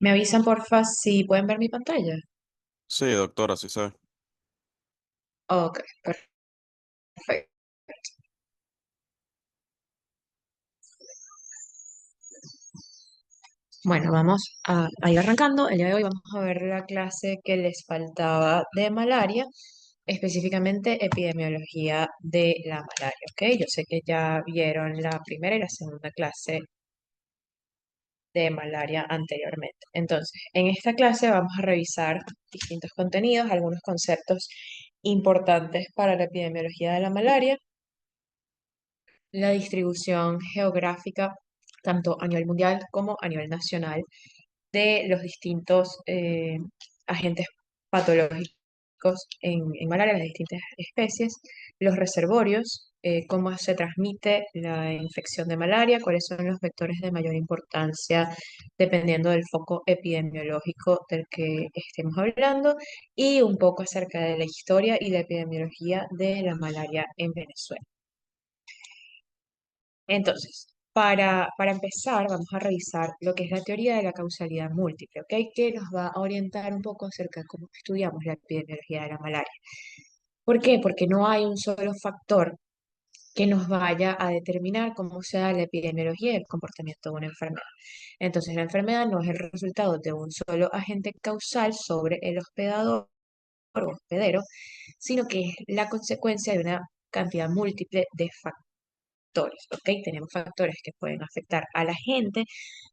Me avisan porfa si pueden ver mi pantalla. Sí, doctora, sí sé. Ok, perfecto. Bueno, a ir arrancando. El día de hoy vamos a ver la clase que les faltaba de malaria, específicamente epidemiología de la malaria, ¿ok? Yo sé que ya vieron la primera y la segunda clase de malaria anteriormente. Entonces, en esta clase vamos a revisar distintos contenidos, algunos conceptos importantes para la epidemiología de la malaria, la distribución geográfica, tanto a nivel mundial como a nivel nacional, de los distintos agentes patológicos en malaria, las distintas especies, los reservorios, cómo se transmite la infección de malaria, cuáles son los vectores de mayor importancia dependiendo del foco epidemiológico del que estemos hablando, y un poco acerca de la historia y la epidemiología de la malaria en Venezuela. Entonces, para empezar, vamos a revisar lo que es la teoría de la causalidad múltiple, ¿ok? Que nos va a orientar un poco acerca de cómo estudiamos la epidemiología de la malaria. ¿Por qué? Porque no hay un solo factor que nos vaya a determinar cómo se da la epidemiología y el comportamiento de una enfermedad. Entonces, la enfermedad no es el resultado de un solo agente causal sobre el hospedador o hospedero, sino que es la consecuencia de una cantidad múltiple de factores. ¿Ok? Tenemos factores que pueden afectar a la gente,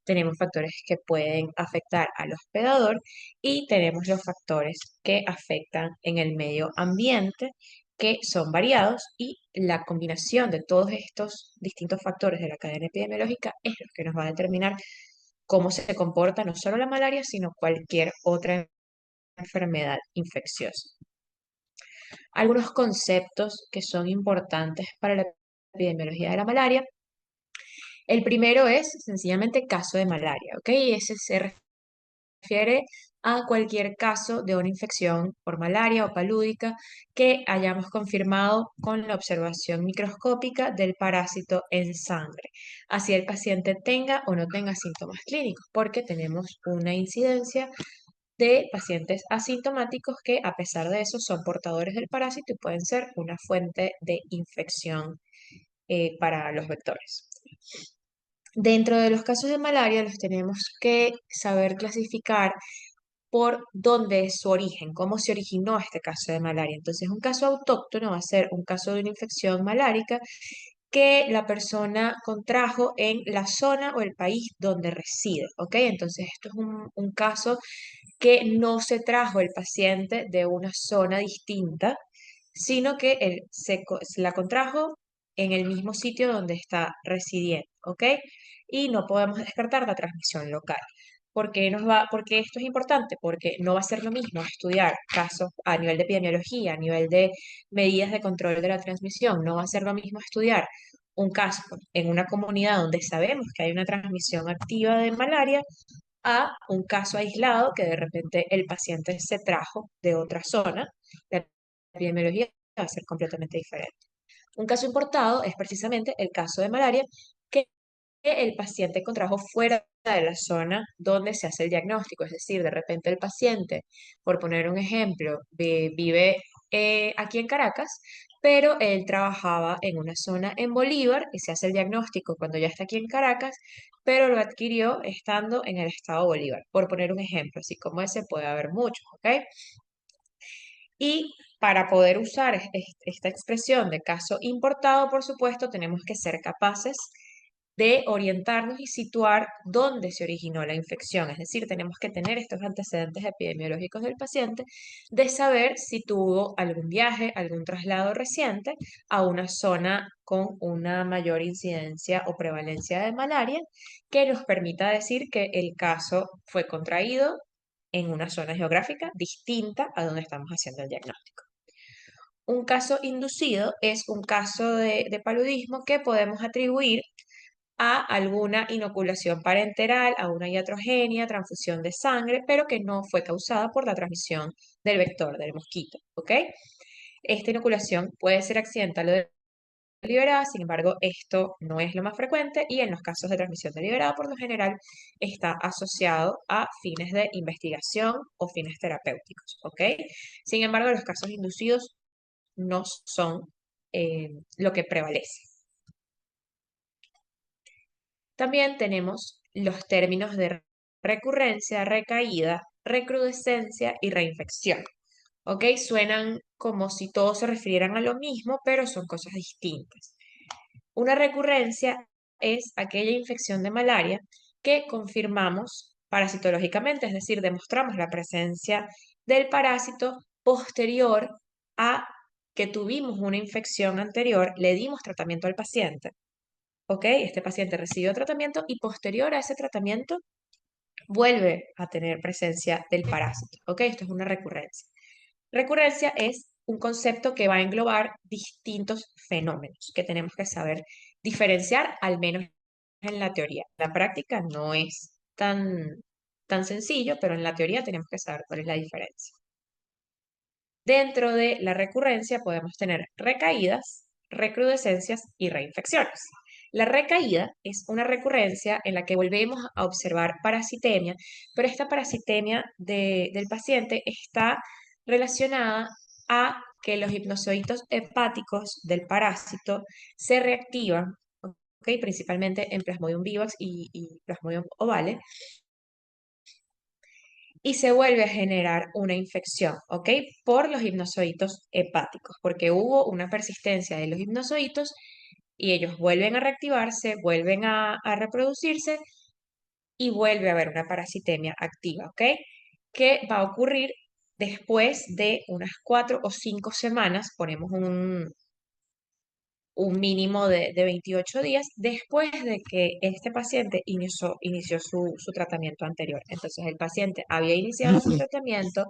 tenemos factores que pueden afectar al hospedador y tenemos los factores que afectan en el medio ambiente, que son variados, y la combinación de todos estos distintos factores de la cadena epidemiológica es lo que nos va a determinar cómo se comporta no solo la malaria, sino cualquier otra enfermedad infecciosa. Algunos conceptos que son importantes para la epidemiología de la malaria. El primero es sencillamente caso de malaria, ¿ok? Ese se refiere a cualquier caso de una infección por malaria o palúdica que hayamos confirmado con la observación microscópica del parásito en sangre. Así el paciente tenga o no tenga síntomas clínicos, porque tenemos una incidencia de pacientes asintomáticos que a pesar de eso son portadores del parásito y pueden ser una fuente de infección para los vectores. Dentro de los casos de malaria los tenemos que saber clasificar por dónde es su origen, cómo se originó este caso de malaria. Entonces, un caso autóctono va a ser un caso de una infección malárica que la persona contrajo en la zona o el país donde reside, ¿ok? Entonces, esto es un caso que no se trajo el paciente de una zona distinta, sino que la contrajo en el mismo sitio donde está residiendo, ¿ok? Y no podemos descartar la transmisión local. ¿Por qué esto es importante? Porque no va a ser lo mismo estudiar casos a nivel de epidemiología, a nivel de medidas de control de la transmisión, no va a ser lo mismo estudiar un caso en una comunidad donde sabemos que hay una transmisión activa de malaria a un caso aislado que de repente el paciente se trajo de otra zona. La epidemiología va a ser completamente diferente. Un caso importado es precisamente el caso de malaria que el paciente contrajo fuera de la zona donde se hace el diagnóstico. Es decir, de repente el paciente, por poner un ejemplo, vive aquí en Caracas, pero él trabajaba en una zona en Bolívar y se hace el diagnóstico cuando ya está aquí en Caracas, pero lo adquirió estando en el estado Bolívar. Por poner un ejemplo, así como ese puede haber muchos, ¿ok? Y para poder usar esta expresión de caso importado, por supuesto, tenemos que ser capaces de orientarnos y situar dónde se originó la infección. Es decir, tenemos que tener estos antecedentes epidemiológicos del paciente, de saber si tuvo algún viaje, algún traslado reciente a una zona con una mayor incidencia o prevalencia de malaria, que nos permita decir que el caso fue contraído en una zona geográfica distinta a donde estamos haciendo el diagnóstico. Un caso inducido es un caso de paludismo que podemos atribuir a alguna inoculación parenteral, a una iatrogenia, transfusión de sangre, pero que no fue causada por la transmisión del vector del mosquito, ¿ok? Esta inoculación puede ser accidental deliberada, sin embargo, esto no es lo más frecuente y en los casos de transmisión deliberada, por lo general, está asociado a fines de investigación o fines terapéuticos, ¿ok? Sin embargo, los casos inducidos no son lo que prevalece. También tenemos los términos de recurrencia, recaída, recrudescencia y reinfección. ¿Ok? Suenan como si todos se refirieran a lo mismo, pero son cosas distintas. Una recurrencia es aquella infección de malaria que confirmamos parasitológicamente, es decir, demostramos la presencia del parásito posterior a que tuvimos una infección anterior, le dimos tratamiento al paciente, ¿ok? Este paciente recibió tratamiento y posterior a ese tratamiento vuelve a tener presencia del parásito, ¿ok? Esto es una recurrencia. Recurrencia es un concepto que va a englobar distintos fenómenos que tenemos que saber diferenciar, al menos en la teoría. La práctica no es tan sencillo, pero en la teoría tenemos que saber cuál es la diferencia. Dentro de la recurrencia podemos tener recaídas, recrudescencias y reinfecciones. La recaída es una recurrencia en la que volvemos a observar parasitemia, pero esta parasitemia del paciente está relacionada a que los hipnozoitos hepáticos del parásito se reactivan, ¿ok? Principalmente en Plasmodium vivax y Plasmodium ovale, y se vuelve a generar una infección, ¿ok? Por los hipnozoitos hepáticos, porque hubo una persistencia de los hipnozoitos y ellos vuelven a reactivarse, vuelven a reproducirse y vuelve a haber una parasitemia activa, ¿ok? Que va a ocurrir después de unas 4 o 5 semanas, ponemos un mínimo de 28 días después de que este paciente inició su tratamiento anterior. Entonces, el paciente había iniciado su tratamiento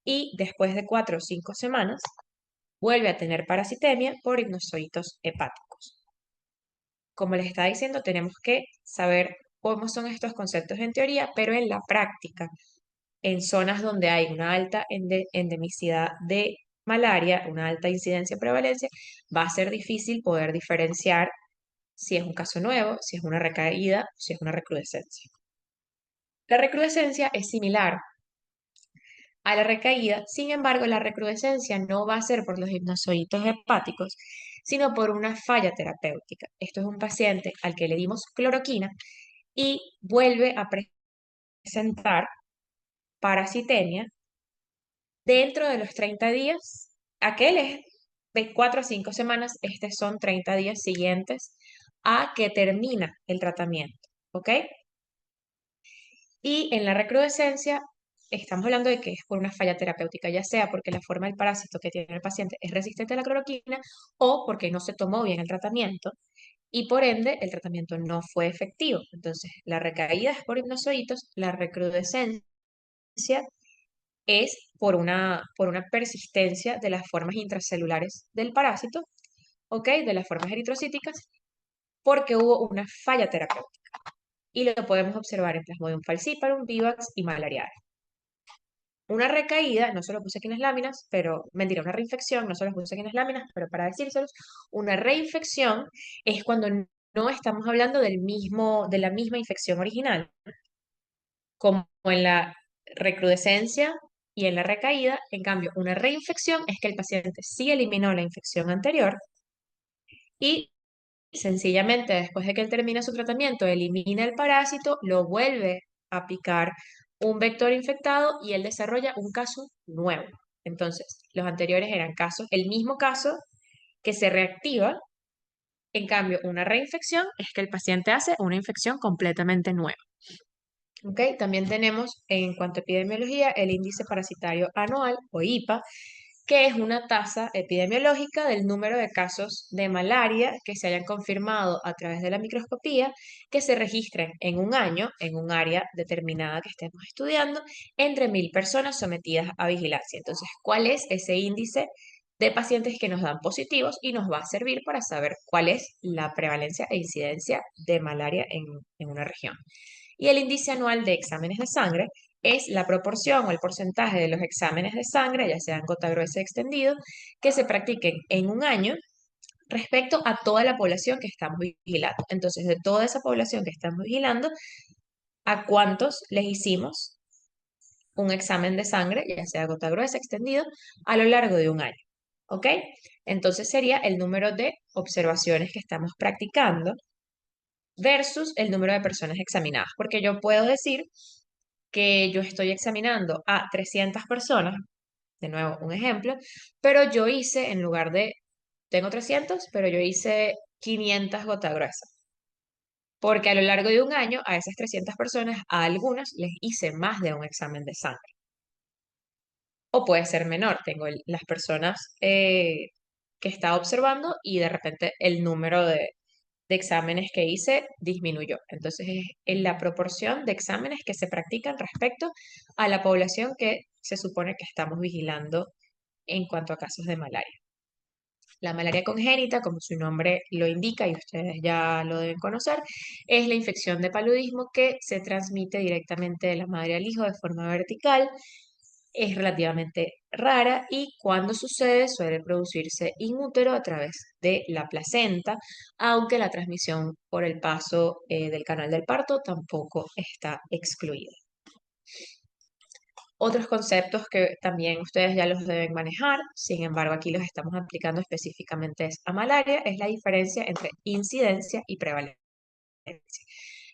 y después de 4 o 5 semanas vuelve a tener parasitemia por hipnozoitos hepáticos. Como les estaba diciendo, tenemos que saber cómo son estos conceptos en teoría, pero en la práctica, en zonas donde hay una alta endemicidad de malaria, una alta incidencia y prevalencia, va a ser difícil poder diferenciar si es un caso nuevo, si es una recaída, si es una recrudescencia. La recrudescencia es similar a la recaída, sin embargo, la recrudescencia no va a ser por los hipnozoitos hepáticos, sino por una falla terapéutica. Esto es un paciente al que le dimos cloroquina y vuelve a presentar parasitemia dentro de los 30 días. Aquel es de 4 a 5 semanas, estos son 30 días siguientes a que termina el tratamiento, ¿ok? Y en la recrudescencia, estamos hablando de que es por una falla terapéutica, ya sea porque la forma del parásito que tiene el paciente es resistente a la cloroquina o porque no se tomó bien el tratamiento y por ende el tratamiento no fue efectivo. Entonces, la recaída es por hipnozoitos, la recrudescencia es por una persistencia de las formas intracelulares del parásito, ¿ok? De las formas eritrocíticas, porque hubo una falla terapéutica. Y lo podemos observar en Plasmodium falciparum, vivax y malariae. Una recaída, no se lo puse aquí en las láminas, pero mentira, una reinfección, no se lo puse aquí en las láminas, pero para decírselos, una reinfección es cuando no estamos hablando de la misma infección original, como en la recrudescencia y en la recaída. En cambio, una reinfección es que el paciente sí eliminó la infección anterior y sencillamente después de que él termina su tratamiento, elimina el parásito, lo vuelve a picar un vector infectado y él desarrolla un caso nuevo. Entonces, los anteriores eran casos, el mismo caso que se reactiva. En cambio, una reinfección es que el paciente hace una infección completamente nueva. ¿Ok? También tenemos en cuanto a epidemiología el índice parasitario anual o IPA, que es una tasa epidemiológica del número de casos de malaria que se hayan confirmado a través de la microscopía, que se registren en un año, en un área determinada que estemos estudiando, entre 1000 personas sometidas a vigilancia. Entonces, ¿cuál es ese índice de pacientes que nos dan positivos y nos va a servir para saber cuál es la prevalencia e incidencia de malaria en una región? Y el índice anual de exámenes de sangre es la proporción o el porcentaje de los exámenes de sangre, ya sean gota gruesa y extendido, que se practiquen en un año respecto a toda la población que estamos vigilando. Entonces, de toda esa población que estamos vigilando, ¿a cuántos les hicimos un examen de sangre, ya sea gota gruesa, extendido, a lo largo de un año? ¿Ok? Entonces sería el número de observaciones que estamos practicando versus el número de personas examinadas, porque yo puedo decir que yo estoy examinando a 300 personas, de nuevo un ejemplo, pero yo hice, en lugar de, tengo 300, pero yo hice 500 gota gruesa, porque a lo largo de un año a esas 300 personas, a algunas les hice más de un examen de sangre. O puede ser menor, tengo las personas que estaba observando y de repente el número de exámenes que hice disminuyó. Entonces es en la proporción de exámenes que se practican respecto a la población que se supone que estamos vigilando en cuanto a casos de malaria. La malaria congénita, como su nombre lo indica y ustedes ya lo deben conocer, es la infección de paludismo que se transmite directamente de la madre al hijo de forma vertical. Es relativamente rara y cuando sucede suele producirse in útero a través de la placenta, aunque la transmisión por el paso del canal del parto tampoco está excluida. Otros conceptos que también ustedes ya los deben manejar, sin embargo aquí los estamos aplicando específicamente a malaria, es la diferencia entre incidencia y prevalencia.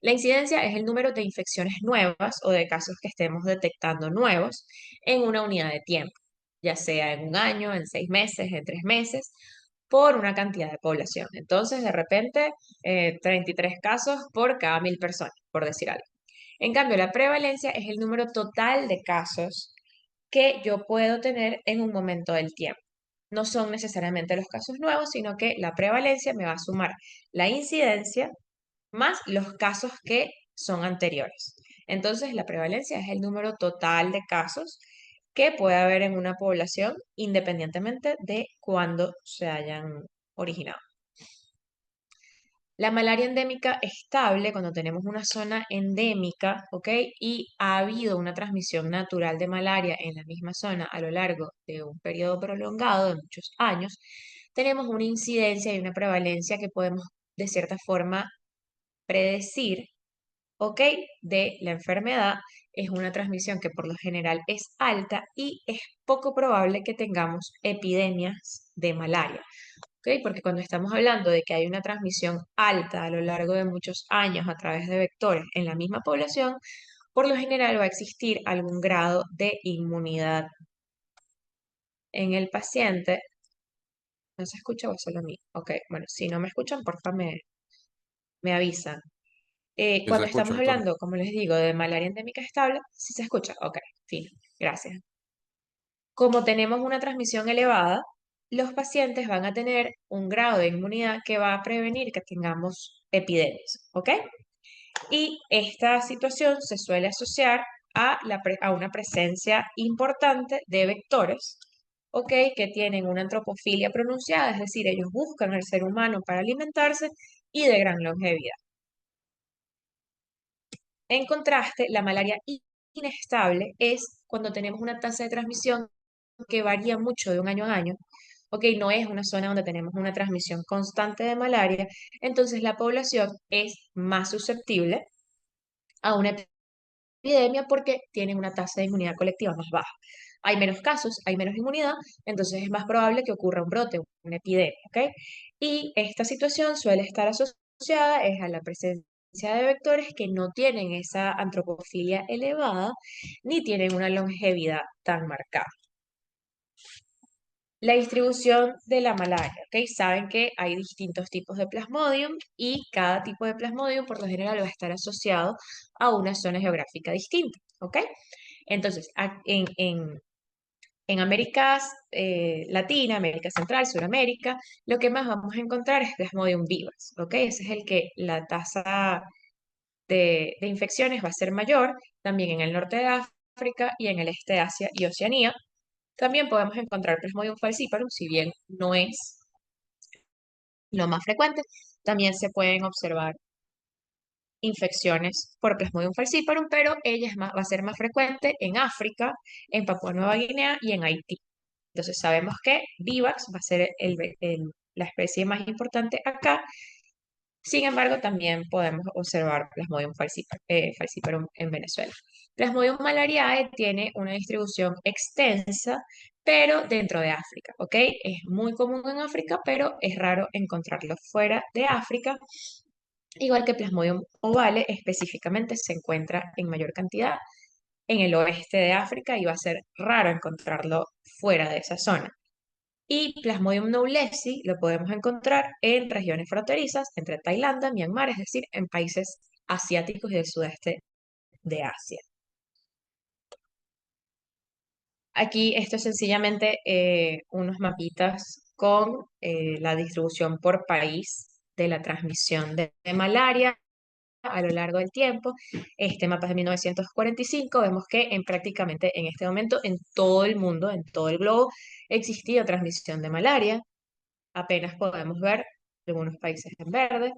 La incidencia es el número de infecciones nuevas o de casos que estemos detectando nuevos en una unidad de tiempo, ya sea en un año, en 6 meses, en 3 meses, por una cantidad de población. Entonces, de repente, 33 casos por cada 1000 personas, por decir algo. En cambio, la prevalencia es el número total de casos que yo puedo tener en un momento del tiempo. No son necesariamente los casos nuevos, sino que la prevalencia me va a sumar la incidencia más los casos que son anteriores. Entonces, la prevalencia es el número total de casos que puede haber en una población independientemente de cuándo se hayan originado. La malaria endémica estable, cuando tenemos una zona endémica, ¿ok? Y ha habido una transmisión natural de malaria en la misma zona a lo largo de un periodo prolongado de muchos años, tenemos una incidencia y una prevalencia que podemos, de cierta forma, predecir, ¿ok? De la enfermedad. Es una transmisión que por lo general es alta y es poco probable que tengamos epidemias de malaria. ¿Ok? Porque cuando estamos hablando de que hay una transmisión alta a lo largo de muchos años a través de vectores en la misma población, por lo general va a existir algún grado de inmunidad en el paciente. ¿No se escucha o solo a mí? Ok, bueno, si no me escuchan, porfa, me avisan. Sí se Cuando escucha, estamos doctora. hablando, como les digo, de malaria endémica estable, ¿sí se escucha? Ok, fino, gracias. Como tenemos una transmisión elevada, los pacientes van a tener un grado de inmunidad que va a prevenir que tengamos epidemias, ¿ok? Y esta situación se suele asociar a una presencia importante de vectores, ¿ok? Que tienen una antropofilia pronunciada, es decir, ellos buscan al ser humano para alimentarse y de gran longevidad. En contraste, la malaria inestable es cuando tenemos una tasa de transmisión que varía mucho de un año a año. Ok, no es una zona donde tenemos una transmisión constante de malaria, entonces la población es más susceptible a una epidemia porque tienen una tasa de inmunidad colectiva más baja. Hay menos casos, hay menos inmunidad, entonces es más probable que ocurra un brote, una epidemia, ¿ok? Y esta situación suele estar asociada es a la presencia de vectores que no tienen esa antropofilia elevada ni tienen una longevidad tan marcada. La distribución de la malaria, ¿ok? Saben que hay distintos tipos de Plasmodium y cada tipo de Plasmodium por lo general va a estar asociado a una zona geográfica distinta, ¿ok? Entonces, en Américas Latina, América Central, Suramérica, lo que más vamos a encontrar es Plasmodium vivax, ¿ok? Ese es el que la tasa de infecciones va a ser mayor, también en el norte de África y en el este de Asia y Oceanía. También podemos encontrar Plasmodium falciparum, si bien no es lo más frecuente, también se pueden observar infecciones por Plasmodium falciparum, pero ella va a ser más frecuente en África, en Papua Nueva Guinea y en Haití. Entonces sabemos que Vivax va a ser la especie más importante acá. Sin embargo, también podemos observar Plasmodium falciparum en Venezuela. Plasmodium malariae tiene una distribución extensa, pero dentro de África, ¿ok? Es muy común en África, pero es raro encontrarlo fuera de África. Igual que Plasmodium ovale, específicamente se encuentra en mayor cantidad en el oeste de África y va a ser raro encontrarlo fuera de esa zona. Y Plasmodium knowlesi lo podemos encontrar en regiones fronterizas entre Tailandia, Myanmar, es decir, en países asiáticos y del sudeste de Asia. Aquí esto es sencillamente unos mapitas con la distribución por país de la transmisión de malaria a lo largo del tiempo. Este mapa es de 1945. Vemos que prácticamente en este momento en todo el mundo, en todo el globo, existía transmisión de malaria. Apenas podemos ver algunos países en verde.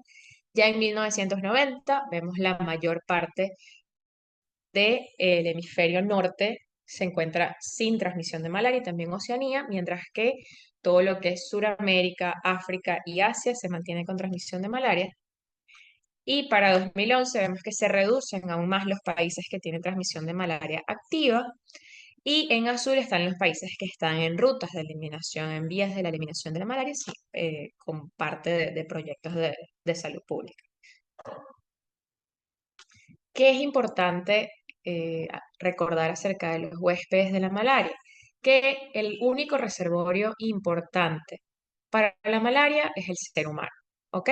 Ya en 1990 vemos la mayor parte del hemisferio norte se encuentra sin transmisión de malaria y también Oceanía, mientras que todo lo que es Suramérica, África y Asia se mantiene con transmisión de malaria. Y para 2011 vemos que se reducen aún más los países que tienen transmisión de malaria activa. Y en azul están los países que están en rutas de eliminación, en vías de la eliminación de la malaria, sí, como parte de proyectos de salud pública. ¿Qué es importante recordar acerca de los huéspedes de la malaria? Que el único reservorio importante para la malaria es el ser humano, ¿ok?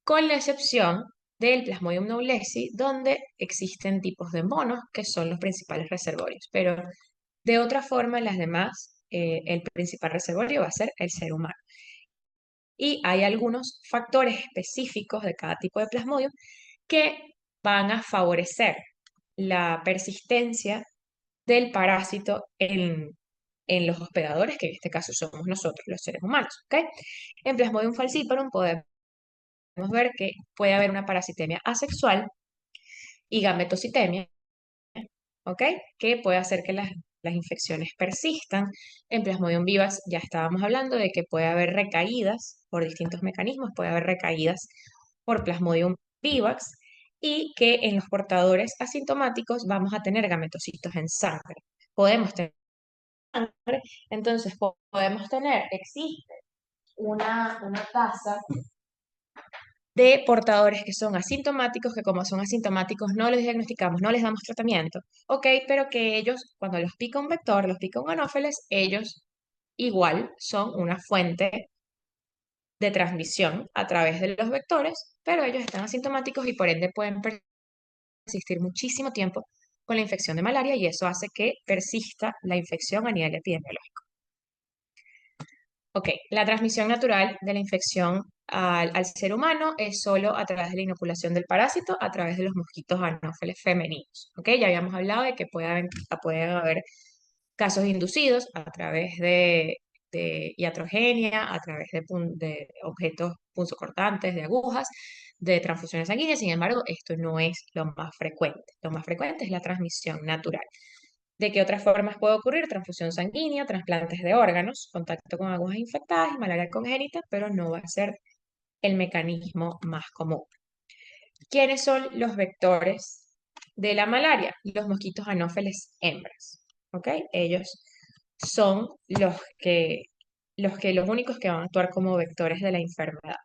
Con la excepción del Plasmodium knowlesi, donde existen tipos de monos que son los principales reservorios, pero de otra forma, las demás, el principal reservorio va a ser el ser humano. Y hay algunos factores específicos de cada tipo de plasmodium que van a favorecer la persistencia del parásito en los hospedadores, que en este caso somos nosotros, los seres humanos, ¿ok? En Plasmodium falciparum podemos ver que puede haber una parasitemia asexual y gametocitemia, ¿ok? Que puede hacer que las infecciones persistan. En Plasmodium vivax ya estábamos hablando de que puede haber recaídas por distintos mecanismos, puede haber recaídas por Plasmodium vivax y que en los portadores asintomáticos vamos a tener gametocitos en sangre. Podemos tener sangre, entonces podemos tener, existe una tasa de portadores que son asintomáticos, que como son asintomáticos no los diagnosticamos, no les damos tratamiento, ¿ok? Pero que ellos, cuando los pica un vector, los pica un anófeles, ellos igual son una fuente de transmisión a través de los vectores, pero ellos están asintomáticos y por ende pueden persistir muchísimo tiempo con la infección de malaria y eso hace que persista la infección a nivel epidemiológico. Ok, la transmisión natural de la infección al ser humano es solo a través de la inoculación del parásito, a través de los mosquitos anófeles femeninos. Ok, ya habíamos hablado de que pueden haber casos inducidos a través de iatrogenia, a través de objetos punzocortantes, de agujas, de transfusiones sanguíneas. Sin embargo, esto no es lo más frecuente. Lo más frecuente es la transmisión natural. ¿De qué otras formas puede ocurrir? Transfusión sanguínea, trasplantes de órganos, contacto con agujas infectadas y malaria congénita, pero no va a ser el mecanismo más común. ¿Quiénes son los vectores de la malaria? Los mosquitos anófeles hembras. ¿Ok? Ellos son los únicos que van a actuar como vectores de la enfermedad.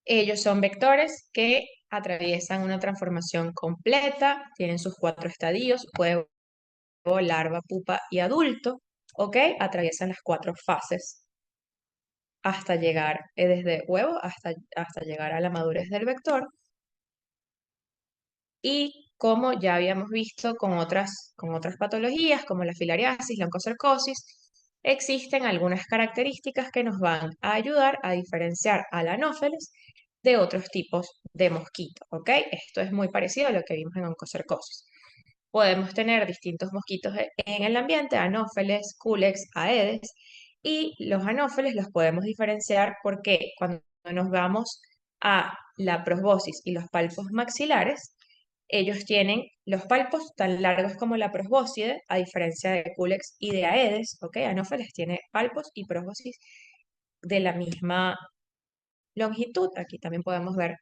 Ellos son vectores que atraviesan una transformación completa, tienen sus 4 estadios, huevo, larva, pupa y adulto, ¿ok? Atraviesan las 4 fases hasta llegar, desde huevo hasta llegar a la madurez del vector. Y como ya habíamos visto con otras patologías, como la filariasis, la oncocercosis, existen algunas características que nos van a ayudar a diferenciar al anófeles de otros tipos de mosquito, ¿ok? Esto es muy parecido a lo que vimos en oncocercosis. Podemos tener distintos mosquitos en el ambiente, anófeles, culex, aedes, y los anófeles los podemos diferenciar porque cuando nos vamos a la proboscis y los palpos maxilares, Ellos tienen los palpos tan largos como la probóscide, a diferencia de Culex y de Aedes, ¿ok? Anopheles tiene palpos y probóscis de la misma longitud. Aquí también podemos ver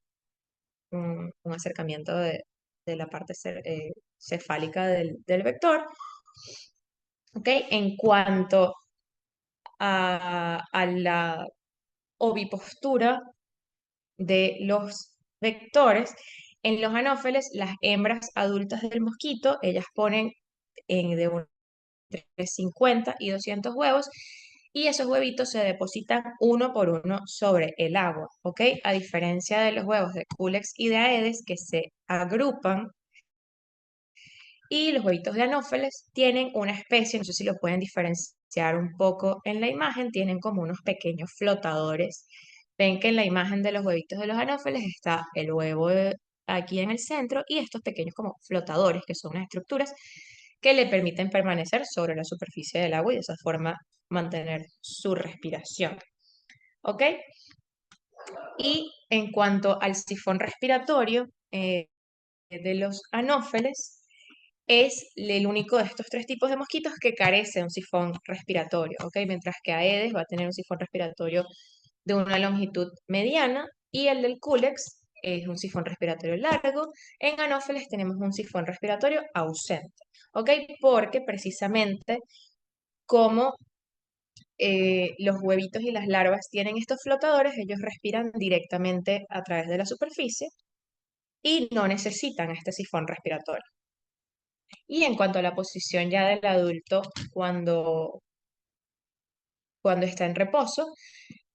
un acercamiento de la parte cefálica del vector, ¿ok? En cuanto a la ovipostura de los vectores, en los anófeles, las hembras adultas del mosquito, ellas ponen entre 50 y 200 huevos, y esos huevitos se depositan uno por uno sobre el agua, ¿ok? A diferencia de los huevos de Culex y de Aedes, que se agrupan, y los huevitos de Anófeles tienen una especie, no sé si lo pueden diferenciar un poco en la imagen, tienen como unos pequeños flotadores. Ven que en la imagen de los huevitos de los Anófeles está el huevo aquí en el centro y estos pequeños como flotadores, que son unas estructuras que le permiten permanecer sobre la superficie del agua y de esa forma mantener su respiración. ¿Ok? Y en cuanto al sifón respiratorio de los anófeles, es el único de estos tres tipos de mosquitos que carece de un sifón respiratorio, ¿ok? Mientras que Aedes va a tener un sifón respiratorio de una longitud mediana y el del Culex es un sifón respiratorio largo. En Anófeles tenemos un sifón respiratorio ausente, ¿ok? Porque precisamente como los huevitos y las larvas tienen estos flotadores, ellos respiran directamente a través de la superficie y no necesitan este sifón respiratorio. Y en cuanto a la posición ya del adulto cuando está en reposo,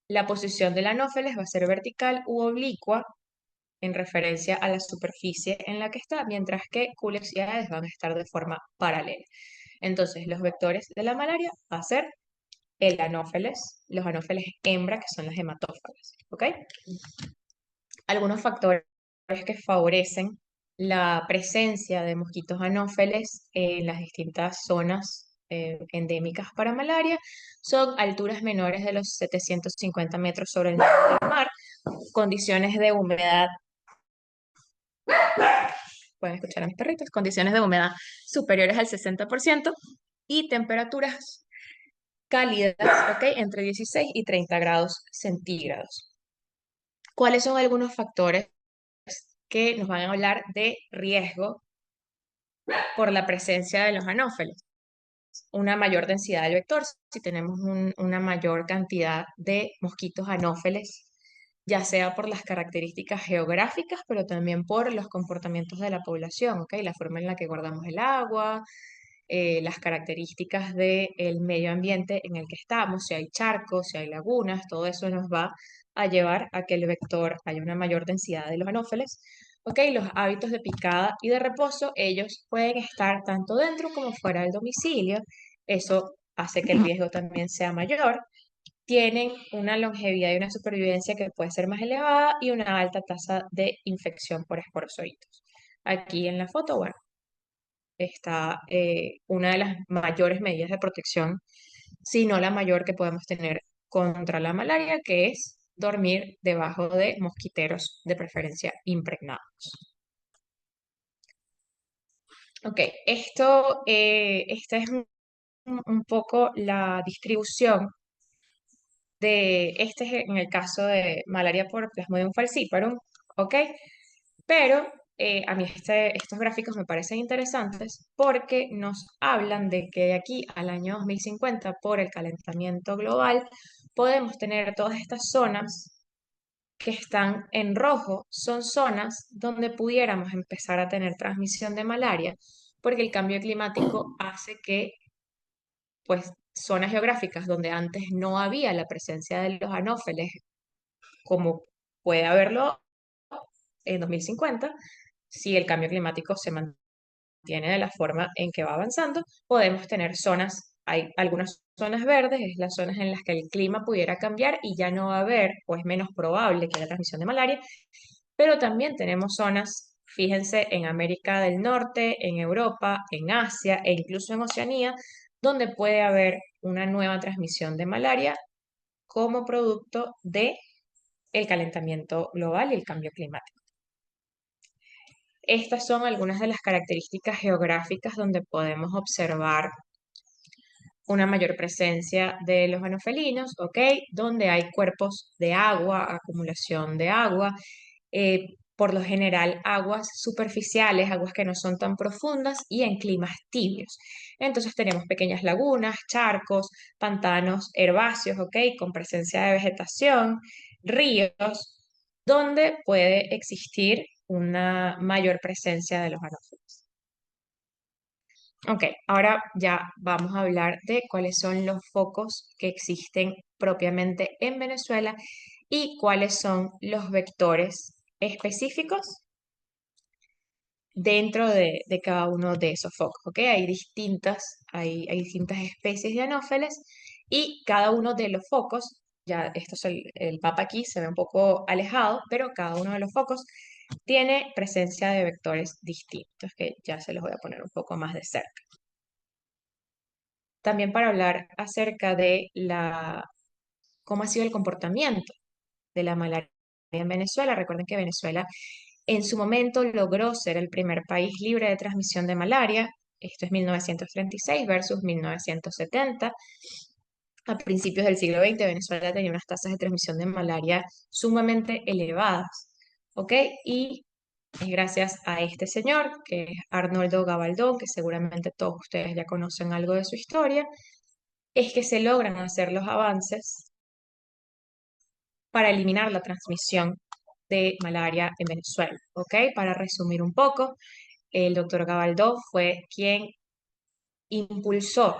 la posición del anófeles va a ser vertical u oblicua en referencia a la superficie en la que está, mientras que Culex y Aedes van a estar de forma paralela. Entonces, los vectores de la malaria va a ser el anófeles, los anófeles hembra, que son las hematófagas, ¿ok? Algunos factores que favorecen la presencia de mosquitos anófeles en las distintas zonas endémicas para malaria son alturas menores de los 750 metros sobre el nivel del mar, condiciones de humedad, pueden escuchar a mis perritos, condiciones de humedad superiores al 60% y temperaturas cálidas, ¿ok? Entre 16 y 30 grados centígrados. ¿Cuáles son algunos factores que nos van a hablar de riesgo por la presencia de los anófeles? Una mayor densidad del vector, si tenemos una mayor cantidad de mosquitos anófeles, ya sea por las características geográficas, pero también por los comportamientos de la población, ¿ok? La forma en la que guardamos el agua, las características del medio ambiente en el que estamos, si hay charcos, si hay lagunas, todo eso nos va a llevar a que el vector haya una mayor densidad de los anófeles. Ok, los hábitos de picada y de reposo, ellos pueden estar tanto dentro como fuera del domicilio. Eso hace que el riesgo también sea mayor. Tienen una longevidad y una supervivencia que puede ser más elevada y una alta tasa de infección por esporozoitos. Aquí en la foto, bueno, está una de las mayores medidas de protección, si no la mayor que podemos tener contra la malaria, que es dormir debajo de mosquiteros, de preferencia impregnados. Ok, esta es un poco la distribución este es en el caso de malaria por Plasmodium falciparum, ¿ok? Pero a mí estos gráficos me parecen interesantes porque nos hablan de que de aquí al año 2050, por el calentamiento global, podemos tener todas estas zonas que están en rojo, son zonas donde pudiéramos empezar a tener transmisión de malaria, porque el cambio climático hace que, pues, zonas geográficas donde antes no había la presencia de los anófeles, como puede haberlo en 2050, si el cambio climático se mantiene de la forma en que va avanzando, podemos tener zonas, hay algunas zonas verdes, es las zonas en las que el clima pudiera cambiar y ya no va a haber, o es menos probable que haya transmisión de malaria, pero también tenemos zonas, fíjense, en América del Norte, en Europa, en Asia e incluso en Oceanía, donde puede haber una nueva transmisión de malaria como producto de el calentamiento global y el cambio climático. Estas son algunas de las características geográficas donde podemos observar una mayor presencia de los anofelinos, ¿ok? Donde hay cuerpos de agua, acumulación de agua, por lo general aguas superficiales, aguas que no son tan profundas y en climas tibios. Entonces tenemos pequeñas lagunas, charcos, pantanos herbáceos, ¿ok? Con presencia de vegetación, ríos, donde puede existir una mayor presencia de los anófilos. Ok, ahora ya vamos a hablar de cuáles son los focos que existen propiamente en Venezuela y cuáles son los vectores específicos dentro de cada uno de esos focos. Ok, hay distintas especies de anófeles y cada uno de los focos, ya esto es el mapa aquí, se ve un poco alejado, pero cada uno de los focos tiene presencia de vectores distintos, que ya se los voy a poner un poco más de cerca. También para hablar acerca de cómo ha sido el comportamiento de la malaria en Venezuela. Recuerden que Venezuela en su momento logró ser el primer país libre de transmisión de malaria. Esto es 1936 versus 1970. A principios del siglo XX, Venezuela tenía unas tasas de transmisión de malaria sumamente elevadas. ¿Ok? Y es gracias a este señor, que es Arnoldo Gabaldón, que seguramente todos ustedes ya conocen algo de su historia, es que se logran hacer los avances para eliminar la transmisión de malaria en Venezuela. ¿Ok? Para resumir un poco, el doctor Gabaldó fue quien impulsó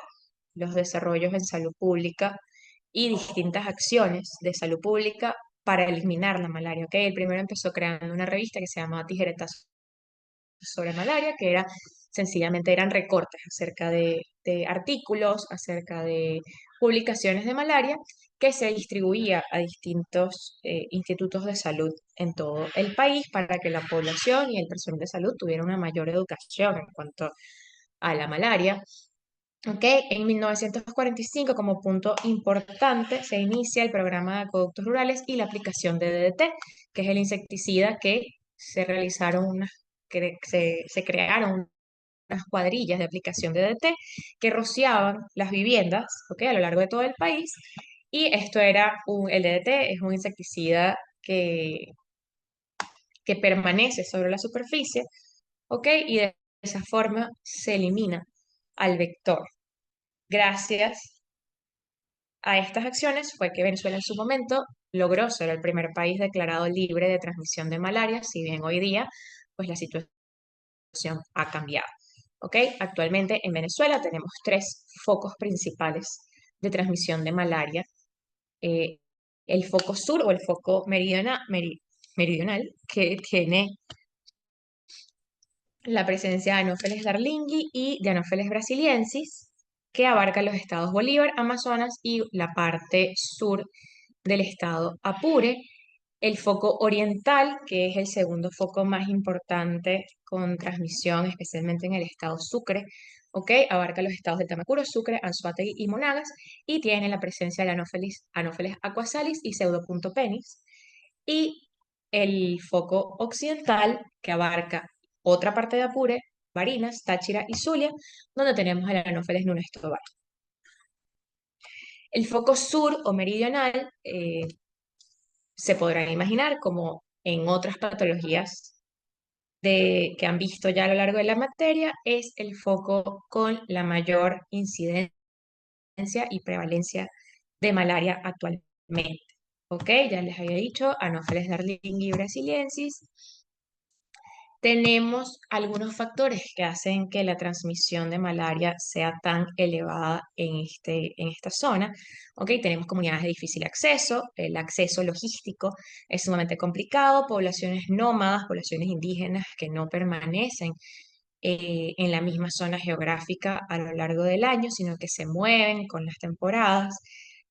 los desarrollos en salud pública y distintas acciones de salud pública para eliminar la malaria. ¿Ok? El primero empezó creando una revista que se llamaba Tijeretazos sobre malaria, que era sencillamente eran recortes acerca de artículos, acerca de publicaciones de malaria, que se distribuía a distintos institutos de salud en todo el país para que la población y el personal de salud tuviera una mayor educación en cuanto a la malaria. Okay. En 1945, como punto importante, se inicia el programa de acueductos rurales y la aplicación de DDT, que es el insecticida que se realizaron se crearon unas cuadrillas de aplicación de DDT que rociaban las viviendas, ¿okay? A lo largo de todo el país. Y esto el DDT es un insecticida que permanece sobre la superficie, ¿ok? Y de esa forma se elimina al vector. Gracias a estas acciones fue que Venezuela en su momento logró ser el primer país declarado libre de transmisión de malaria, si bien hoy día pues la situación ha cambiado. ¿Ok? Actualmente en Venezuela tenemos tres focos principales de transmisión de malaria. Eh, el foco sur o el foco meridional, que tiene la presencia de Anopheles darlingui y de Anopheles brasiliensis, que abarca los estados Bolívar, Amazonas y la parte sur del estado Apure. El foco oriental, que es el segundo foco más importante con transmisión, especialmente en el estado Sucre, ¿ok? Abarca los estados de Tamacuro, Sucre, Anzoátegui y Monagas, y tiene la presencia de Anopheles aquasalis y Pseudopunto-penis. Y el foco occidental, que abarca otra parte de Apure, Barinas, Táchira y Zulia, donde tenemos el Anopheles nunes tobar. El foco sur o meridional se podrán imaginar como en otras patologías que han visto ya a lo largo de la materia, es el foco con la mayor incidencia y prevalencia de malaria actualmente. ¿Ok? Ya les había dicho, Anopheles darlingui brasiliensis. Tenemos algunos factores que hacen que la transmisión de malaria sea tan elevada en esta zona. ¿Ok? Tenemos comunidades de difícil acceso, el acceso logístico es sumamente complicado, poblaciones nómadas, poblaciones indígenas que no permanecen en la misma zona geográfica a lo largo del año, sino que se mueven con las temporadas.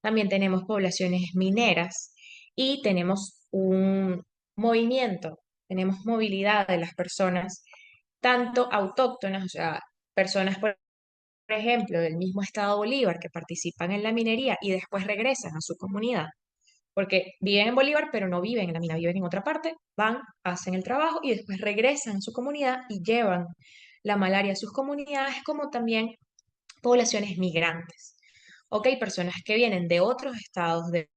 También tenemos poblaciones mineras y tenemos un movimiento, tenemos movilidad de las personas, tanto autóctonas, o sea, personas, por ejemplo, del mismo estado Bolívar que participan en la minería y después regresan a su comunidad, porque viven en Bolívar, pero no viven en la mina, viven en otra parte, van, hacen el trabajo y después regresan a su comunidad y llevan la malaria a sus comunidades, como también poblaciones migrantes. ¿Ok? Personas que vienen de otros estados, de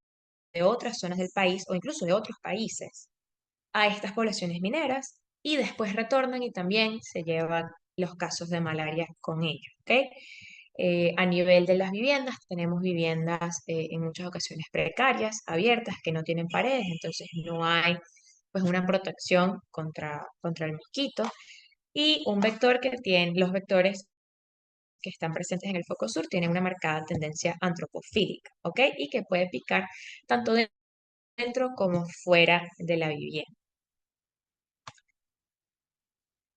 otras zonas del país o incluso de otros países a estas poblaciones mineras y después retornan y también se llevan los casos de malaria con ellos. ¿Ok? A nivel de las viviendas, tenemos viviendas en muchas ocasiones precarias, abiertas, que no tienen paredes, entonces no hay pues una protección contra el mosquito y un vector que tiene, los vectores que están presentes en el foco sur tienen una marcada tendencia antropofílica, ¿ok? Y que puede picar tanto dentro como fuera de la vivienda.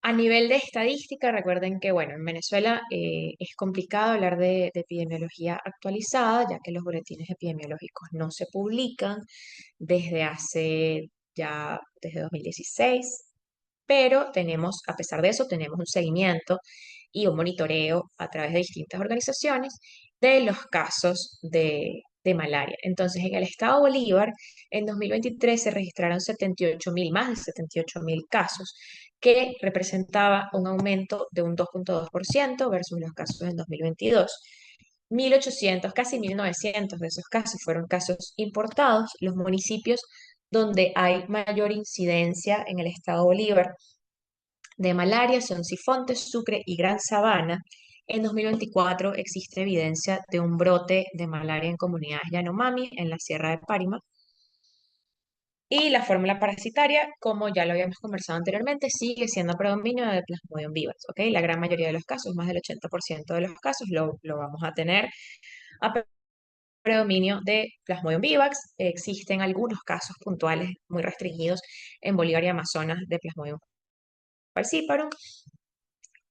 A nivel de estadística, recuerden que, bueno, en Venezuela es complicado hablar de epidemiología actualizada, ya que los boletines epidemiológicos no se publican desde 2016, pero tenemos, a pesar de eso, tenemos un seguimiento y un monitoreo a través de distintas organizaciones de los casos de malaria. Entonces, en el estado Bolívar, en 2023 se registraron 78.000, más de 78.000 casos, que representaba un aumento de un 2,2% versus los casos en 2022. 1.800, casi 1.900 de esos casos fueron casos importados. Los municipios donde hay mayor incidencia en el estado Bolívar de malaria son Sifontes, Sucre y Gran Sabana. En 2024 existe evidencia de un brote de malaria en comunidades Yanomami, en la Sierra de Parima. Y la fórmula parasitaria, como ya lo habíamos conversado anteriormente, sigue siendo predominio de Plasmodium vivax, ¿ok? La gran mayoría de los casos, más del 80% de los casos, lo vamos a tener a predominio de Plasmodium vivax. Existen algunos casos puntuales muy restringidos en Bolívar y Amazonas de Plasmodium falciparum,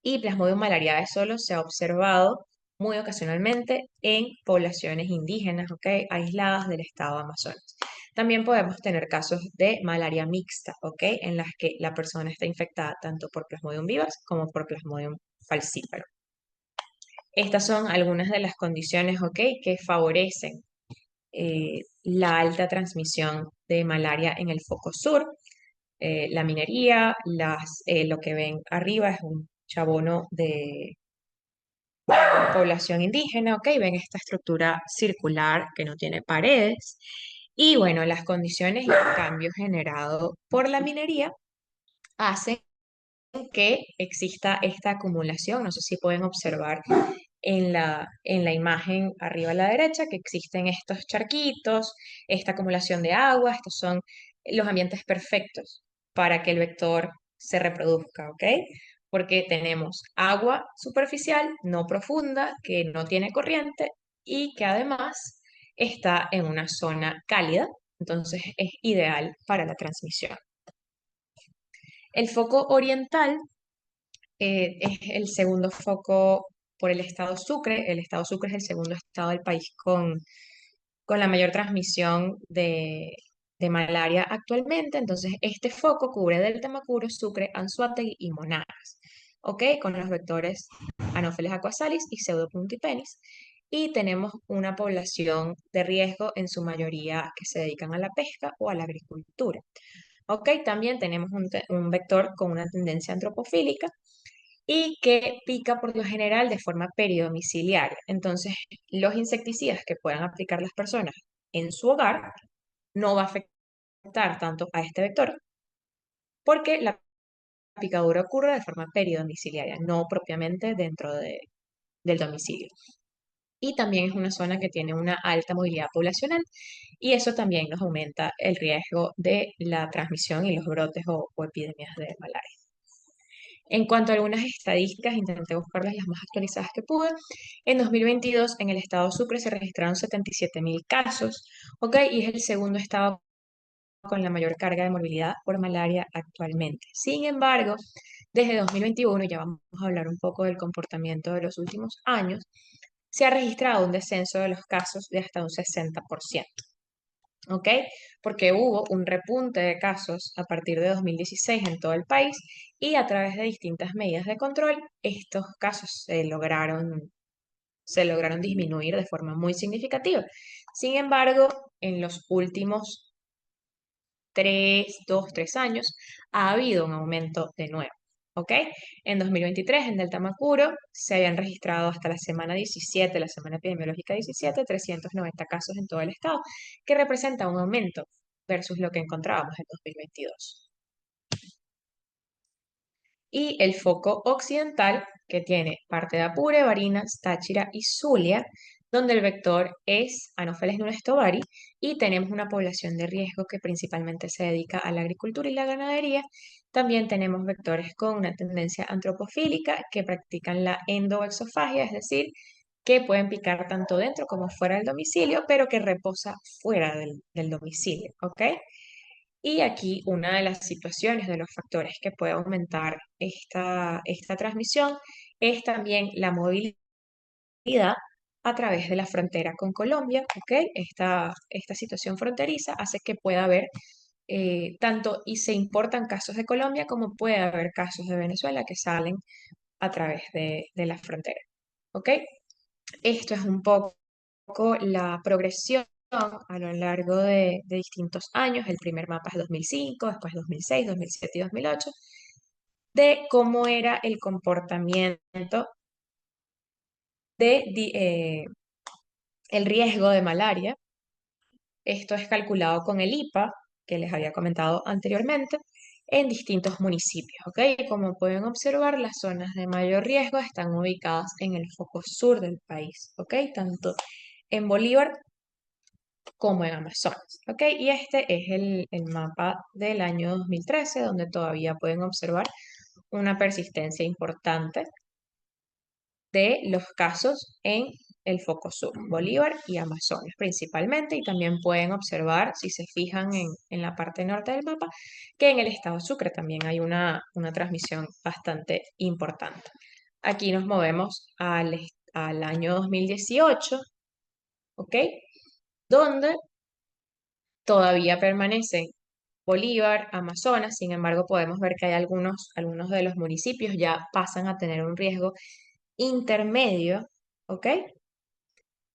y Plasmodium malariae solo se ha observado muy ocasionalmente en poblaciones indígenas, ¿ok? Aisladas del estado de Amazonas. También podemos tener casos de malaria mixta, ¿ok? En las que la persona está infectada tanto por Plasmodium vivax como por Plasmodium falciparum. Estas son algunas de las condiciones, ¿ok?, que favorecen la alta transmisión de malaria en el foco sur. La minería, lo que ven arriba es un chabono de población indígena, ¿ok? Ven esta estructura circular que no tiene paredes. Y bueno, las condiciones y el cambio generado por la minería hacen que exista esta acumulación. No sé si pueden observar en la imagen arriba a la derecha que existen estos charquitos, esta acumulación de agua. Estos son los ambientes perfectos para que el vector se reproduzca, ¿ok? Porque tenemos agua superficial, no profunda, que no tiene corriente y que además está en una zona cálida, entonces es ideal para la transmisión. El foco oriental es el segundo foco por el estado Sucre. El estado Sucre es el segundo estado del país con la mayor transmisión de malaria actualmente. Entonces, este foco cubre Delta, Macuro, Sucre, Anzoátegui y Monagas, ¿ok? Con los vectores Anopheles aquasalis y Pseudopuntipenis. Y tenemos una población de riesgo, en su mayoría que se dedican a la pesca o a la agricultura. ¿Ok? También tenemos un vector con una tendencia antropofílica y que pica por lo general de forma peridomiciliaria. Entonces, los insecticidas que puedan aplicar las personas en su hogar no va a afectar tanto a este vector porque la picadura ocurre de forma peridomiciliaria, no propiamente dentro del domicilio. Y también es una zona que tiene una alta movilidad poblacional y eso también nos aumenta el riesgo de la transmisión y los brotes o epidemias de malaria. En cuanto a algunas estadísticas, intenté buscarlas las más actualizadas que pude. En 2022, en el estado Sucre se registraron 77.000 casos, ¿ok? Y es el segundo estado con la mayor carga de morbilidad por malaria actualmente. Sin embargo, desde 2021, ya vamos a hablar un poco del comportamiento de los últimos años, se ha registrado un descenso de los casos de hasta un 60%. ¿Ok? Porque hubo un repunte de casos a partir de 2016 en todo el país y a través de distintas medidas de control, estos casos se lograron disminuir de forma muy significativa. Sin embargo, en los últimos 3 años, ha habido un aumento de nuevo. ¿Ok? En 2023, en Delta Macuro, se habían registrado hasta la semana 17, la semana epidemiológica 17, 390 casos en todo el estado, que representa un aumento versus lo que encontrábamos en 2022. Y el foco occidental, que tiene parte de Apure, Barinas, Táchira y Zulia, donde el vector es Anopheles nunes tovari, y tenemos una población de riesgo que principalmente se dedica a la agricultura y la ganadería. También tenemos vectores con una tendencia antropofílica que practican la endoexofagia, es decir, que pueden picar tanto dentro como fuera del domicilio, pero que reposa fuera del domicilio, ¿ok? Y aquí una de las situaciones, de los factores que puede aumentar esta transmisión es también la movilidad a través de la frontera con Colombia, ¿ok? Esta situación fronteriza hace que pueda haber tanto y se importan casos de Colombia como puede haber casos de Venezuela que salen a través de la frontera, ¿ok? Esto es un poco la progresión a lo largo de distintos años. El primer mapa es 2005, después 2006, 2007 y 2008, de cómo era el comportamiento el riesgo de malaria. Esto es calculado con el IPA, que les había comentado anteriormente, en distintos municipios, ¿ok? Como pueden observar, las zonas de mayor riesgo están ubicadas en el foco sur del país, ¿ok? Tanto en Bolívar como en Amazonas, ¿ok? Y este es el mapa del año 2013, donde todavía pueden observar una persistencia importante de los casos en el foco sur, Bolívar y Amazonas principalmente, y también pueden observar, si se fijan en la parte norte del mapa, que en el estado Sucre también hay una transmisión bastante importante. Aquí nos movemos al año 2018, ¿ok? Donde todavía permanecen Bolívar, Amazonas. Sin embargo, podemos ver que hay algunos de los municipios ya pasan a tener un riesgo intermedio, ¿ok?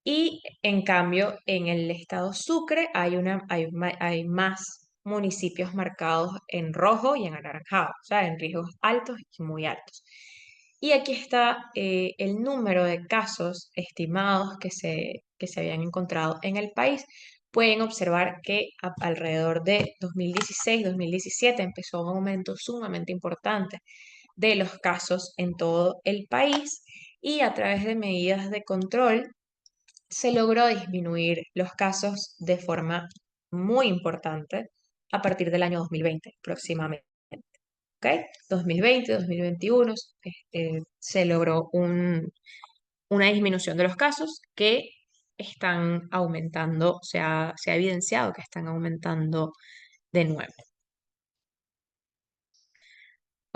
Y en cambio, en el estado Sucre hay más municipios marcados en rojo y en anaranjado, o sea, en riesgos altos y muy altos. Y aquí está el número de casos estimados que se habían encontrado en el país. Pueden observar que alrededor de 2016-2017 empezó un aumento sumamente importante de los casos en todo el país, y a través de medidas de control se logró disminuir los casos de forma muy importante a partir del año 2020 aproximadamente. ¿Ok? 2020, 2021, se logró una disminución de los casos que están aumentando, se ha evidenciado que están aumentando de nuevo.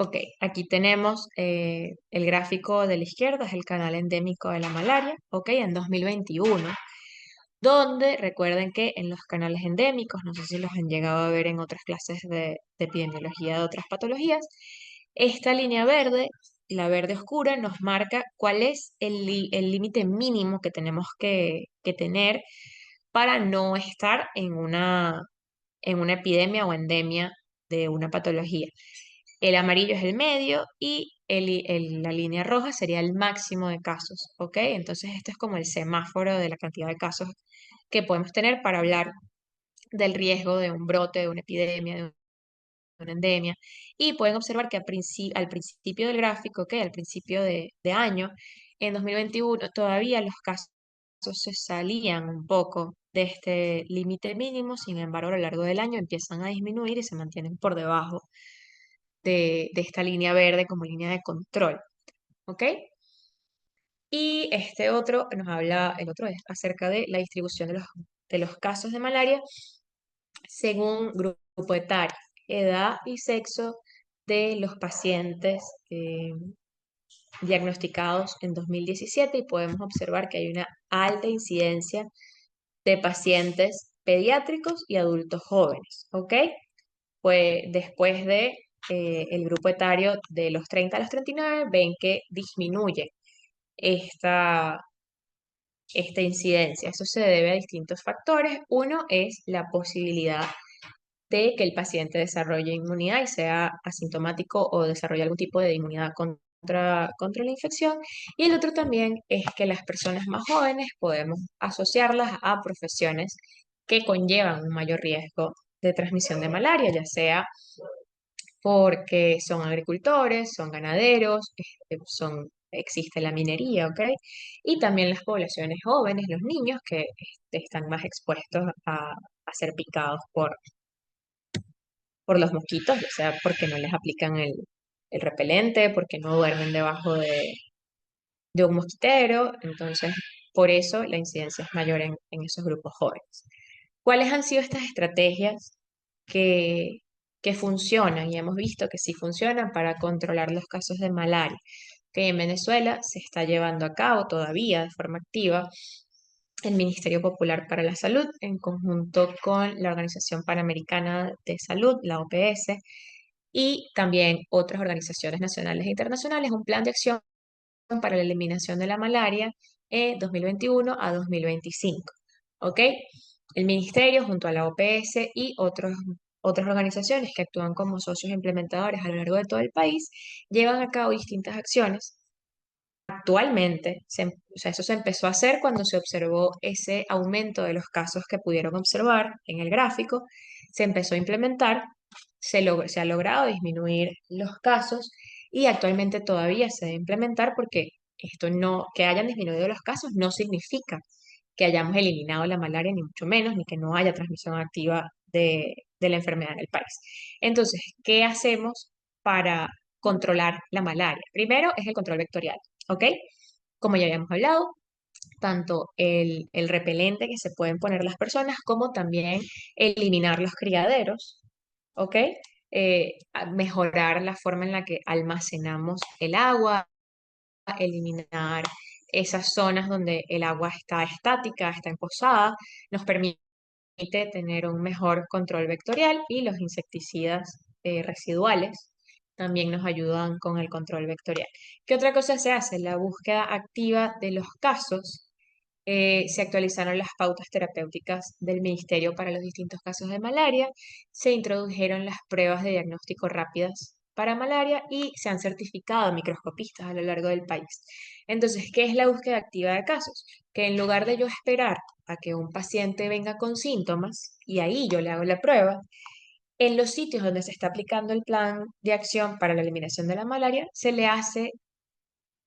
Ok, aquí tenemos el gráfico de la izquierda, es el canal endémico de la malaria, ok, en 2021, donde recuerden que en los canales endémicos, no sé si los han llegado a ver en otras clases de epidemiología de otras patologías, esta línea verde, la verde oscura, nos marca cuál es el límite mínimo que tenemos que tener para no estar en una epidemia o endemia de una patología. El amarillo es el medio y la línea roja sería el máximo de casos, ¿ok? Entonces, este es como el semáforo de la cantidad de casos que podemos tener para hablar del riesgo de un brote, de una epidemia, de una endemia. Y pueden observar que al principio del gráfico, ¿ok? Al principio de año, en 2021, todavía los casos se salían un poco de este límite mínimo. Sin embargo, a lo largo del año empiezan a disminuir y se mantienen por debajo de esta línea verde como línea de control, ¿ok? Y este otro el otro es acerca de la distribución de los casos de malaria según grupo etario, edad y sexo de los pacientes diagnosticados en 2017, y podemos observar que hay una alta incidencia de pacientes pediátricos y adultos jóvenes, ¿ok? Pues después de el grupo etario de los 30 a los 39, ven que disminuye esta, esta incidencia. Eso se debe a distintos factores. Uno es la posibilidad de que el paciente desarrolle inmunidad y sea asintomático o desarrolle algún tipo de inmunidad contra la infección. Y el otro también es que las personas más jóvenes podemos asociarlas a profesiones que conllevan un mayor riesgo de transmisión de malaria, ya sea porque son agricultores, son ganaderos, existe la minería, ¿ok? Y también las poblaciones jóvenes, los niños que están más expuestos a ser picados por los mosquitos, ya sea porque no les aplican el repelente, porque no duermen debajo de un mosquitero, entonces por eso la incidencia es mayor en esos grupos jóvenes. ¿Cuáles han sido estas estrategias que, que funcionan y hemos visto que sí funcionan para controlar los casos de malaria? Que en Venezuela se está llevando a cabo todavía de forma activa el Ministerio Popular para la Salud en conjunto con la Organización Panamericana de Salud, la OPS, y también otras organizaciones nacionales e internacionales, un plan de acción para la eliminación de la malaria en 2021 a 2025. ¿Ok? El ministerio, junto a la OPS y otras organizaciones que actúan como socios implementadores a lo largo de todo el país, llevan a cabo distintas acciones. Actualmente, o sea, eso se empezó a hacer cuando se observó ese aumento de los casos que pudieron observar en el gráfico, se empezó a implementar, se ha logrado disminuir los casos y actualmente todavía se debe implementar porque esto no, que hayan disminuido los casos no significa que hayamos eliminado la malaria, ni mucho menos, ni que no haya transmisión activa de la enfermedad en el país. Entonces, ¿qué hacemos para controlar la malaria? Primero es el control vectorial, ¿ok? Como ya habíamos hablado, tanto el repelente que se pueden poner las personas como también eliminar los criaderos, ¿ok? Mejorar la forma en la que almacenamos el agua, eliminar esas zonas donde el agua está estática, está emposada, nos permite tener un mejor control vectorial y los insecticidas residuales también nos ayudan con el control vectorial. ¿Qué otra cosa se hace? La búsqueda activa de los casos. Se actualizaron las pautas terapéuticas del Ministerio para los distintos casos de malaria, se introdujeron las pruebas de diagnóstico rápidas para malaria y se han certificado microscopistas a lo largo del país. Entonces, ¿qué es la búsqueda activa de casos? Que en lugar de yo esperar a que un paciente venga con síntomas y ahí yo le hago la prueba, en los sitios donde se está aplicando el plan de acción para la eliminación de la malaria, se le hace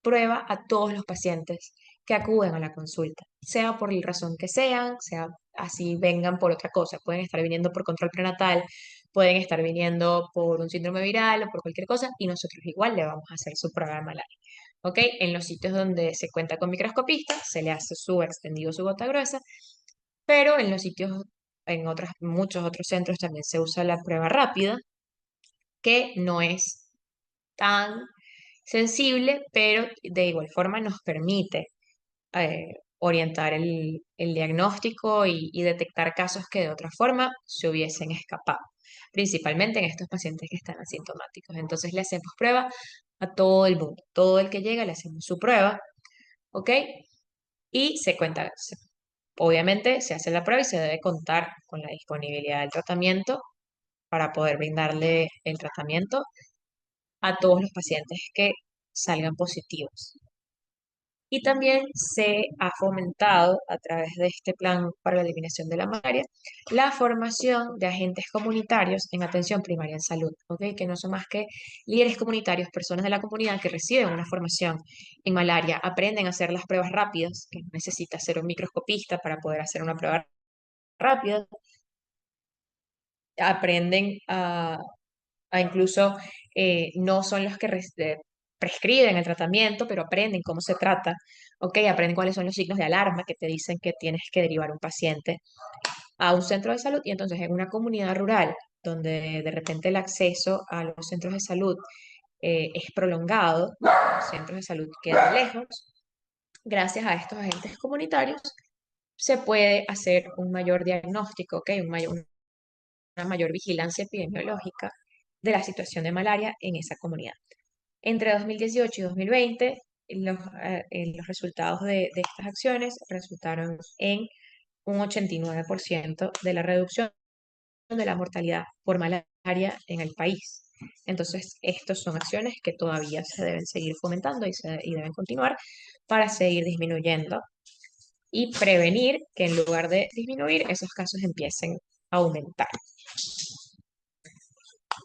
prueba a todos los pacientes que acuden a la consulta, sea por la razón que sean, sea así vengan por otra cosa. Pueden estar viniendo por control prenatal, pueden estar viniendo por un síndrome viral o por cualquier cosa, y nosotros igual le vamos a hacer su prueba de malaria. ¿Ok? En los sitios donde se cuenta con microscopistas, se le hace su extendido, su gota gruesa, pero en los sitios, muchos otros centros también se usa la prueba rápida, que no es tan sensible, pero de igual forma nos permite orientar el diagnóstico y detectar casos que de otra forma se hubiesen escapado, principalmente en estos pacientes que están asintomáticos. Entonces le hacemos prueba a todo el mundo, todo el que llega le hacemos su prueba, ¿ok? Y obviamente se hace la prueba y se debe contar con la disponibilidad del tratamiento para poder brindarle el tratamiento a todos los pacientes que salgan positivos. Y también se ha fomentado a través de este plan para la eliminación de la malaria la formación de agentes comunitarios en atención primaria en salud, ¿ok? Que no son más que líderes comunitarios, personas de la comunidad que reciben una formación en malaria, aprenden a hacer las pruebas rápidas, que no necesita ser un microscopista para poder hacer una prueba rápida, aprenden a incluso no son los que prescriben el tratamiento, pero aprenden cómo se trata, ¿ok? Aprenden cuáles son los signos de alarma que te dicen que tienes que derivar un paciente a un centro de salud y entonces en una comunidad rural donde de repente el acceso a los centros de salud es prolongado, los centros de salud quedan lejos, gracias a estos agentes comunitarios se puede hacer un mayor diagnóstico, ¿ok? Una mayor vigilancia epidemiológica de la situación de malaria en esa comunidad. Entre 2018 y 2020 los resultados de estas acciones resultaron en un 89% de la reducción de la mortalidad por malaria en el país. Entonces, estas son acciones que todavía se deben seguir fomentando y deben continuar para seguir disminuyendo y prevenir que en lugar de disminuir, esos casos empiecen a aumentar.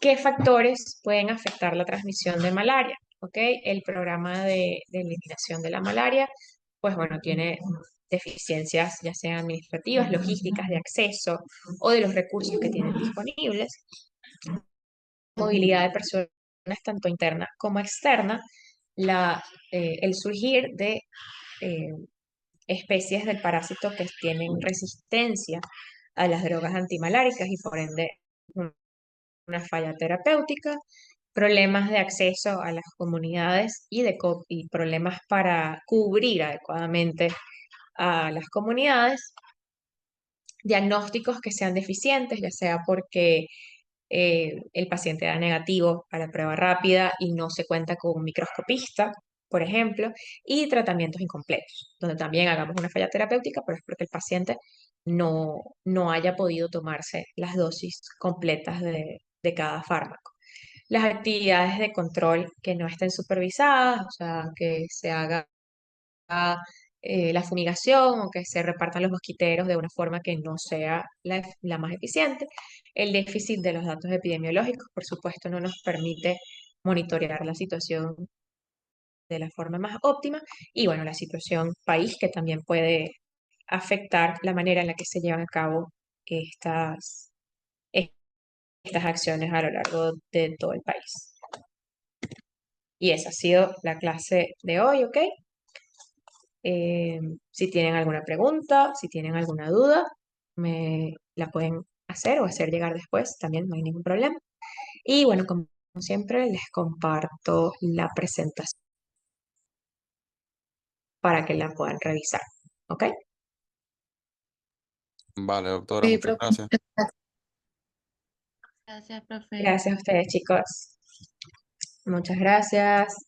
¿Qué factores pueden afectar la transmisión de malaria? ¿Ok? El programa de eliminación de la malaria, pues bueno, tiene deficiencias ya sean administrativas, logísticas, de acceso o de los recursos que tienen disponibles, movilidad de personas tanto interna como externa, el surgir de eh, especies del parásito que tienen resistencia a las drogas antimaláricas y por ende una falla terapéutica, problemas de acceso a las comunidades y problemas para cubrir adecuadamente a las comunidades, diagnósticos que sean deficientes, ya sea porque el paciente da negativo a la prueba rápida y no se cuenta con un microscopista, por ejemplo, y tratamientos incompletos, donde también hagamos una falla terapéutica, pero es porque el paciente no haya podido tomarse las dosis completas de cada fármaco. Las actividades de control que no estén supervisadas, o sea, que se haga la fumigación o que se repartan los mosquiteros de una forma que no sea la más eficiente. El déficit de los datos epidemiológicos, por supuesto, no nos permite monitorear la situación de la forma más óptima. Y bueno, la situación país que también puede afectar la manera en la que se llevan a cabo estas, estas acciones a lo largo de todo el país. Y esa ha sido la clase de hoy, ¿ok? Si tienen alguna pregunta, si tienen alguna duda, me la pueden hacer o hacer llegar después, también no hay ningún problema. Y bueno, como siempre, les comparto la presentación para que la puedan revisar. ¿Ok? Vale, doctora, Sí, muchas profe. gracias. Gracias, profe. Gracias a ustedes, chicos. Muchas gracias.